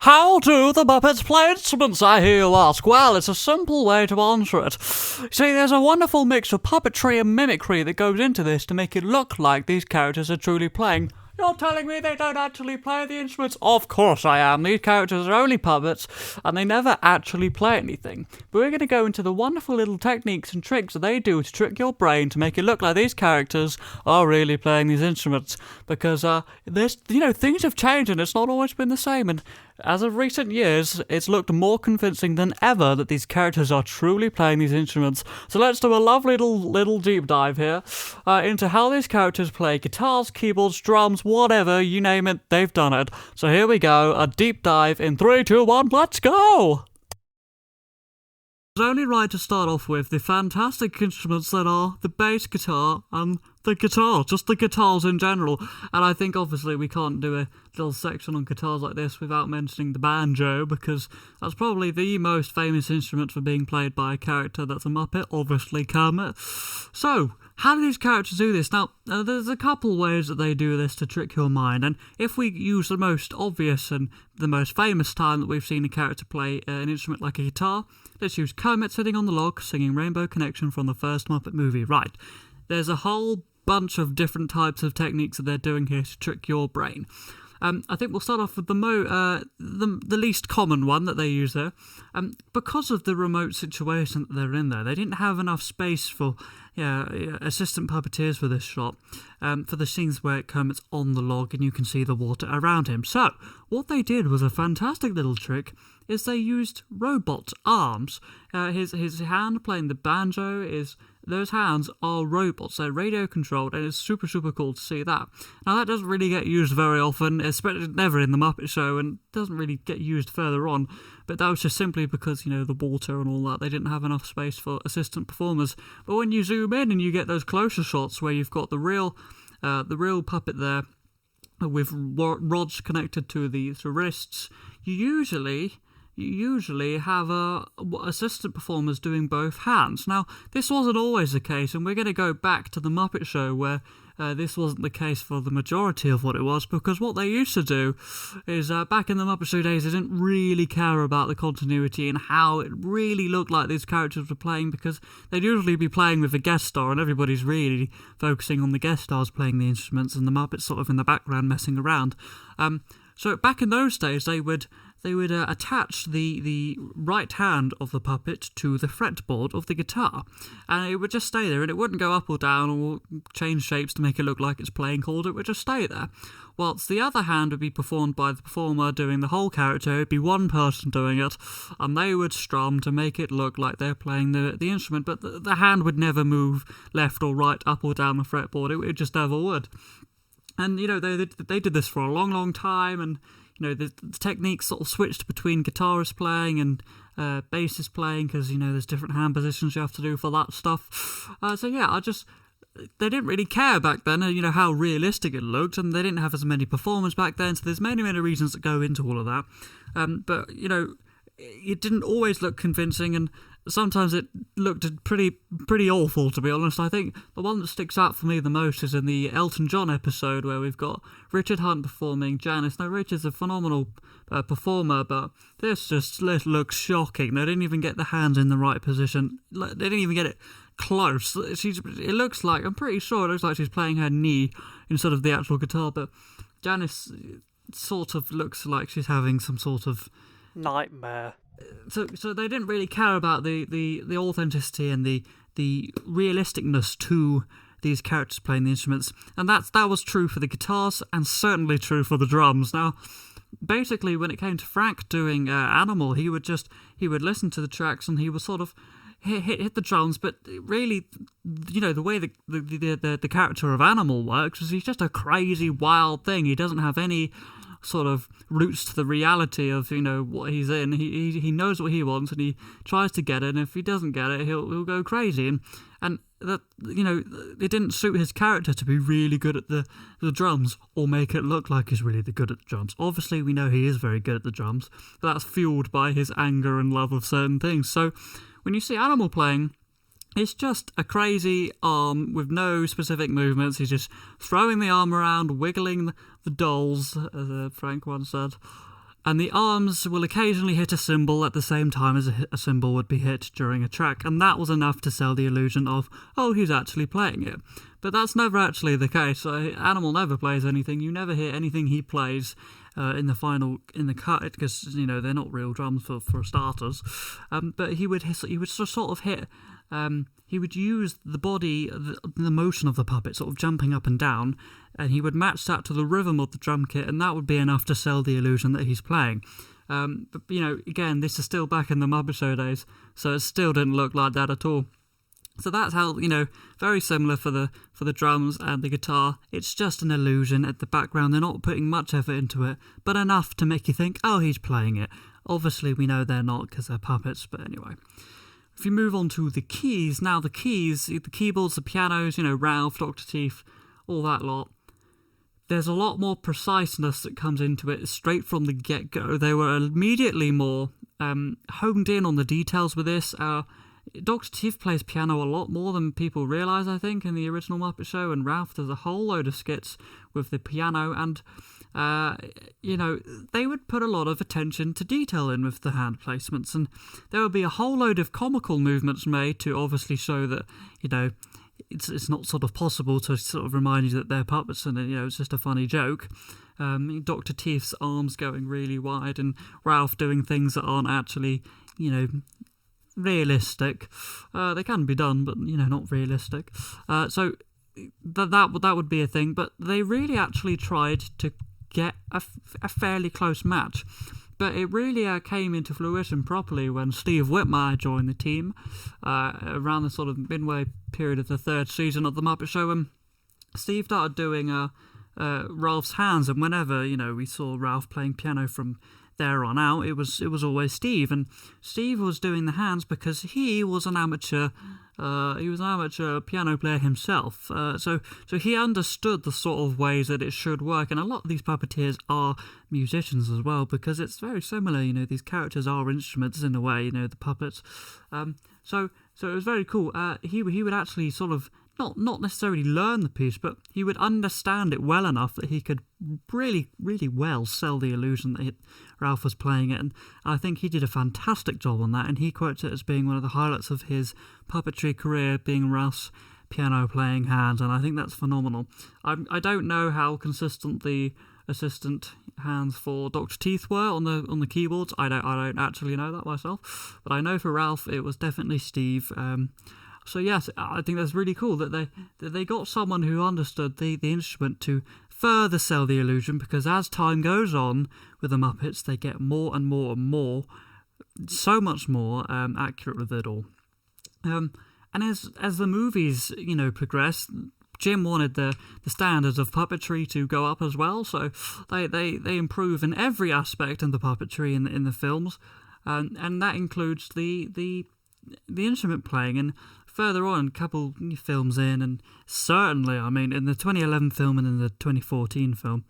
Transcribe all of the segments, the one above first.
How do the Muppets play instruments, I hear you ask? Well, it's a simple way to answer it. See, there's a wonderful mix of puppetry and mimicry that goes into this to make it look like these characters are truly playing. You're telling me they don't actually play the instruments? Of course I am. These characters are only puppets, and they never actually play anything. But we're going to go into the wonderful little techniques and tricks that they do to trick your brain to make it look like these characters are really playing these instruments. Because, things have changed, and it's not always been the same. And as of recent years, it's looked more convincing than ever that these characters are truly playing these instruments. So let's do a lovely little deep dive here into how these characters play guitars, keyboards, drums, whatever, you name it, they've done it. So here we go, a deep dive in 3, 2, 1, let's go! It's only right to start off with the fantastic instruments that are the bass guitar and the guitar, just the guitars in general. And I think obviously we can't do a little section on guitars like this without mentioning the banjo, because that's probably the most famous instrument for being played by a character that's a Muppet, obviously Kermit. So, how do these characters do this? Now, there's a couple ways that they do this to trick your mind, and if we use the most obvious and the most famous time that we've seen a character play an instrument like a guitar, let's use Kermit sitting on the log singing Rainbow Connection from the first Muppet movie. Right, there's a whole bunch of different types of techniques that they're doing here to trick your brain. I think we'll start off with the least common one that they use there. Because of the remote situation that they're in there, they didn't have enough space for assistant puppeteers for this shot, for the scenes where Kermit's on the log and you can see the water around him. So, what they did was a fantastic little trick, is they used robot arms. His hand playing the banjo those hands are robots. They're radio controlled, and it's super, super cool to see that. Now, that doesn't really get used very often, especially never in the Muppet Show, and doesn't really get used further on. But that was just simply because, the water and all that, they didn't have enough space for assistant performers. But when you zoom in and you get those closer shots where you've got the real puppet there with rods connected to the wrists, you usually have assistant performers doing both hands. Now, this wasn't always the case, and we're going to go back to the Muppet Show where this wasn't the case for the majority of what it was, because what they used to do is, back in the Muppet Show days, they didn't really care about the continuity and how it really looked like these characters were playing, because they'd usually be playing with a guest star, and everybody's really focusing on the guest stars playing the instruments, and the Muppets sort of in the background messing around. So back in those days, they would attach the right hand of the puppet to the fretboard of the guitar, and it would just stay there, and it wouldn't go up or down or change shapes to make it look like it's playing chords. It would just stay there, whilst the other hand would be performed by the performer doing the whole character. It would be one person doing it, and they would strum to make it look like they're playing the instrument, but the hand would never move left or right, up or down the fretboard. It just never would. And, they did this for a long, long time, and, the techniques sort of switched between guitarists playing and bassists playing, because, there's different hand positions you have to do for that stuff. They didn't really care back then, how realistic it looked, and they didn't have as many performers back then, so there's many, many reasons that go into all of that. But, it didn't always look convincing, and sometimes it looked pretty awful, to be honest. I think the one that sticks out for me the most is in the Elton John episode, where we've got Richard Hunt performing Janice. Now, Richard's a phenomenal performer, but this looks shocking. They didn't even get the hands in the right position. They didn't even get it close. It looks like, I'm pretty sure it looks like she's playing her knee instead of the actual guitar, but Janice sort of looks like she's having some sort of nightmare. So they didn't really care about the authenticity and the realisticness to these characters playing the instruments, and that was true for the guitars and certainly true for the drums. Now, basically, when it came to Frank doing Animal, he would listen to the tracks and he would sort of hit the drums, but really, the way the character of Animal works is he's just a crazy, wild thing. He doesn't have any sort of roots to the reality of what he's in. He knows what he wants and he tries to get it, and if he doesn't get it, he'll go crazy, and that it didn't suit his character to be really good at the drums or make it look like he's really good at the drums. Obviously, we know he is very good at the drums, but that's fueled by his anger and love of certain things. So when you see Animal playing, it's just a crazy arm with no specific movements. He's just throwing the arm around, wiggling the dolls, as Frank once said. And the arms will occasionally hit a cymbal at the same time as a cymbal would be hit during a track, and that was enough to sell the illusion of, oh, he's actually playing it. But that's never actually the case. Animal never plays anything. You never hear anything he plays in the cut, because they're not real drums for starters. But he would sort of hit. He would use the body, the motion of the puppet, sort of jumping up and down, and he would match that to the rhythm of the drum kit, and that would be enough to sell the illusion that he's playing. But again, this is still back in the Muppet Show days, so it still didn't look like that at all. So that's how, very similar for the drums and the guitar. It's just an illusion at the background. They're not putting much effort into it, but enough to make you think, oh, he's playing it. Obviously, we know they're not because they're puppets, but anyway. If you move on to the keys, now the keyboards, the pianos, Ralph, Dr. Teeth, all that lot, there's a lot more preciseness that comes into it straight from the get-go. They were immediately more honed in on the details with this. Dr. Teeth plays piano a lot more than people realise, I think, in the original Muppet Show, and Ralph does a whole load of skits with the piano, and they would put a lot of attention to detail in with the hand placements, and there would be a whole load of comical movements made to obviously show that, it's not sort of possible to sort of remind you that they're puppets and, it's just a funny joke. Dr. Teeth's arms going really wide and Ralph doing things that aren't actually, realistic. They can be done, but, not realistic. So that would be a thing, but they really actually tried to get a fairly close match. But it really came into fruition properly when Steve Whitmire joined the team around the sort of midway period of the third season of The Muppet Show, and Steve started doing Ralph's hands, and whenever, we saw Ralph playing piano from there on out, it was always Steve, and Steve was doing the hands because he was an amateur piano player himself, so he understood the sort of ways that it should work, and a lot of these puppeteers are musicians as well, because it's very similar, these characters are instruments in a way, the puppets, so it was very cool. He would actually sort of not necessarily learn the piece, but he would understand it well enough that he could really, really well sell the illusion that Ralph was playing it, and I think he did a fantastic job on that, and he quotes it as being one of the highlights of his puppetry career, being Ralph's piano playing hands, and I think that's phenomenal. I don't know how consistent the assistant hands for Dr. Teeth were on the keyboards. I don't actually know that myself, but I know for Ralph it was definitely Steve. So yes, I think that's really cool that they got someone who understood the instrument to further sell the illusion, because as time goes on with the Muppets, they get more and more and more, so much more accurate with it all. And as the movies progress, Jim wanted the standards of puppetry to go up as well, so they improve in every aspect of the puppetry in the films, and that includes the instrument playing. And further on, a couple films in, and certainly, in the 2011 film and in the 2014 film,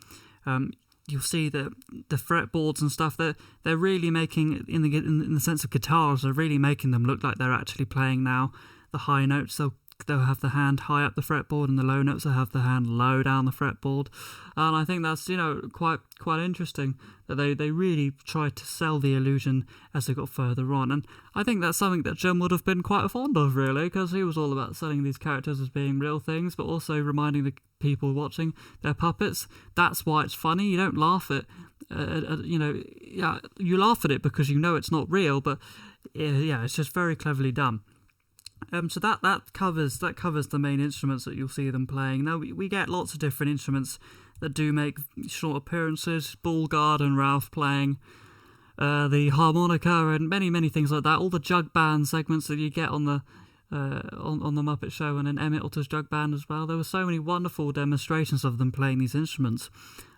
you'll see that the fretboards and stuff, they're really making, in the sense of guitars, they're really making them look like they're actually playing now. The high notes, they'll have the hand high up the fretboard, and the low notes will have the hand low down the fretboard. And I think that's quite interesting that they really tried to sell the illusion as they got further on. And I think that's something that Jim would have been quite fond of, really, because he was all about selling these characters as being real things, but also reminding the people watching they're puppets. That's why it's funny. You don't laugh at you laugh at it because it's not real, but it's just very cleverly done. So that covers the main instruments that you'll see them playing. Now we get lots of different instruments that do make short appearances. Bullguard and Ralph playing the harmonica and many things like that. All the jug band segments that you get on the Muppet Show, and in Emmett Otter's jug band as well. There were so many wonderful demonstrations of them playing these instruments.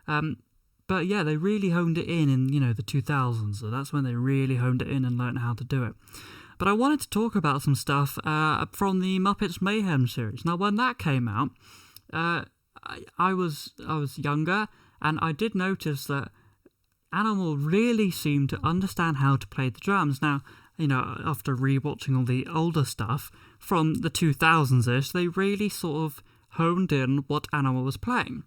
But yeah, they really honed it in the 2000s. So that's when they really honed it in and learned how to do it. But I wanted to talk about some stuff from the Muppets Mayhem series. Now, when that came out, I was younger, and I did notice that Animal really seemed to understand how to play the drums. Now, after rewatching all the older stuff from the 2000s-ish, they really sort of honed in what Animal was playing.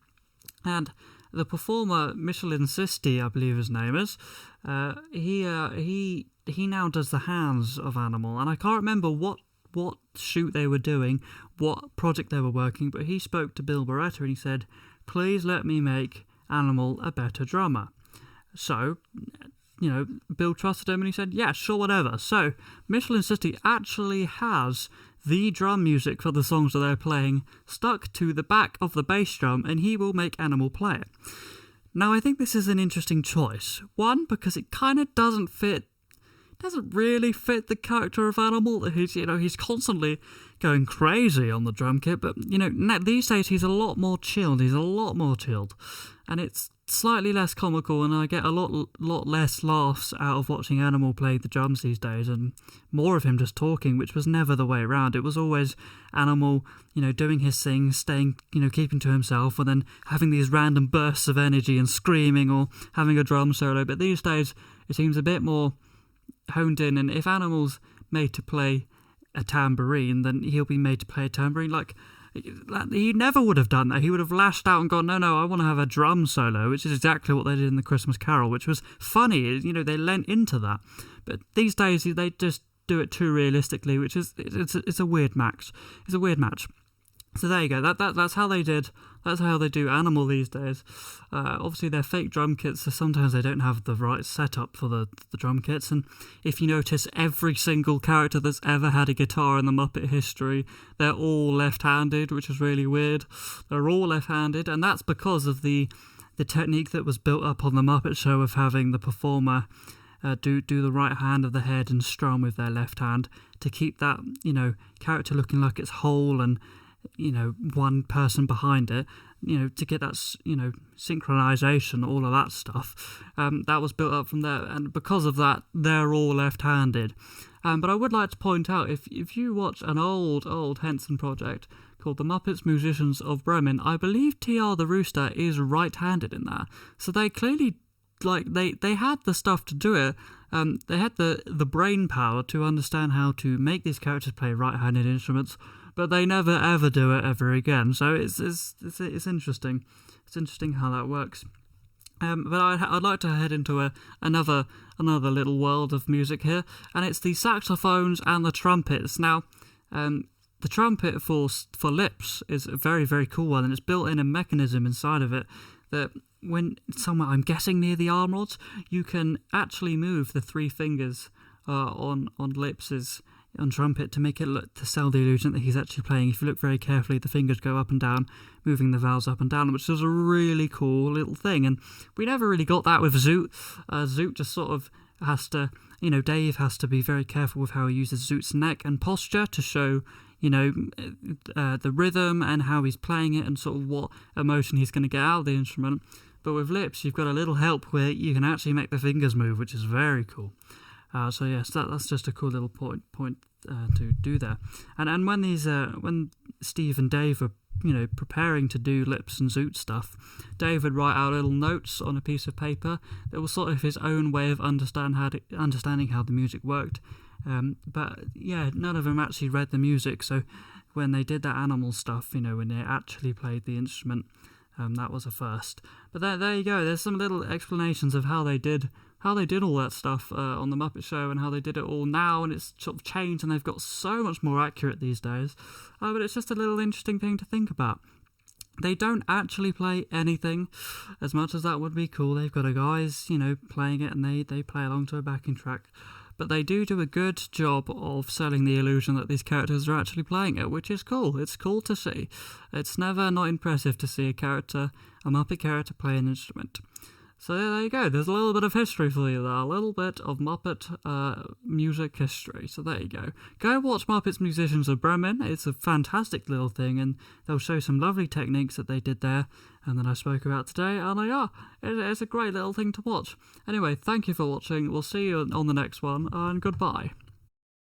And the performer Michelin Sisti, I believe his name is, he now does the hands of Animal, and I can't remember what shoot they were doing, what project they were working, but he spoke to Bill Beretta and he said, please let me make Animal a better drummer. So, Bill trusted him and he said, yeah, sure, whatever. So, Michelin City actually has the drum music for the songs that they're playing stuck to the back of the bass drum, and he will make Animal play it. Now, I think this is an interesting choice. One, because it kind of doesn't really fit the character of Animal. He's constantly going crazy on the drum kit, but, these days he's a lot more chilled. And it's slightly less comical, and I get a lot less laughs out of watching Animal play the drums these days, and more of him just talking, which was never the way around. It was always Animal, doing his thing, staying, keeping to himself, and then having these random bursts of energy and screaming or having a drum solo. But these days, it seems a bit more honed in, and if Animal's made to play a tambourine, then he'll be made to play a tambourine. Like, he never would have done that. He would have lashed out and gone, no, I want to have a drum solo, which is exactly what they did in the Christmas Carol, which was funny. They lent into that. But these days, they just do it too realistically, which is it's a weird match. It's a weird match. So there you go. That's how they did. That's how they do Animal these days. Obviously, they're fake drum kits, so sometimes they don't have the right setup for the drum kits. And if you notice, every single character that's ever had a guitar in the Muppet history, they're all left-handed, which is really weird. They're all left-handed, and that's because of the technique that was built up on the Muppet Show of having the performer do the right hand of the head and strum with their left hand to keep that character looking like it's whole and one person behind it, to get that, synchronization, all of that stuff. That was built up from there, and because of that, they're all left-handed. But I would like to point out, if you watch an old Henson project called The Muppets Musicians of Bremen, I believe TR the Rooster is right-handed in that. So they clearly, they had the stuff to do it. They had the brain power to understand how to make these characters play right-handed instruments, but they never ever do it ever again. So it's interesting. It's interesting how that works. But I'd like to head into another little world of music here, and it's the saxophones and the trumpets. Now, the trumpet for lips is a very, very cool one, and it's built in a mechanism inside of it that when somewhere, I'm guessing near the arm rods, you can actually move the three fingers on lips' on trumpet to make it look, to sell the illusion that he's actually playing. If you look very carefully, the fingers go up and down, moving the valves up and down, which is a really cool little thing. And we never really got that with Zoot. Zoot just sort of has to, Dave has to be very careful with how he uses Zoot's neck and posture to show, the rhythm and how he's playing it and sort of what emotion he's going to get out of the instrument. But with lips, you've got a little help where you can actually make the fingers move, which is very cool. So yes, that's just a cool little point to do there. And when when Steve and Dave were preparing to do lips and Zoot stuff, Dave would write out little notes on a piece of paper that was sort of his own way of understanding how the music worked. But yeah, none of them actually read the music. So when they did that Animal stuff, when they actually played the instrument, that was a first. But there you go. There's some little explanations of how they did all that stuff on the Muppet Show and how they did it all now, and it's sort of changed and they've got so much more accurate these days. But it's just a little interesting thing to think about. They don't actually play anything, as much as that would be cool. They've got guys, playing it, and they play along to a backing track. But they do a good job of selling the illusion that these characters are actually playing it, which is cool. It's cool to see. It's never not impressive to see a Muppet character play an instrument. So there you go. There's a little bit of history for you there. A little bit of Muppet music history. So there you go. Go watch Muppets Musicians of Bremen. It's a fantastic little thing, and they'll show some lovely techniques that they did there and that I spoke about today. And it's a great little thing to watch. Anyway, thank you for watching. We'll see you on the next one, and goodbye.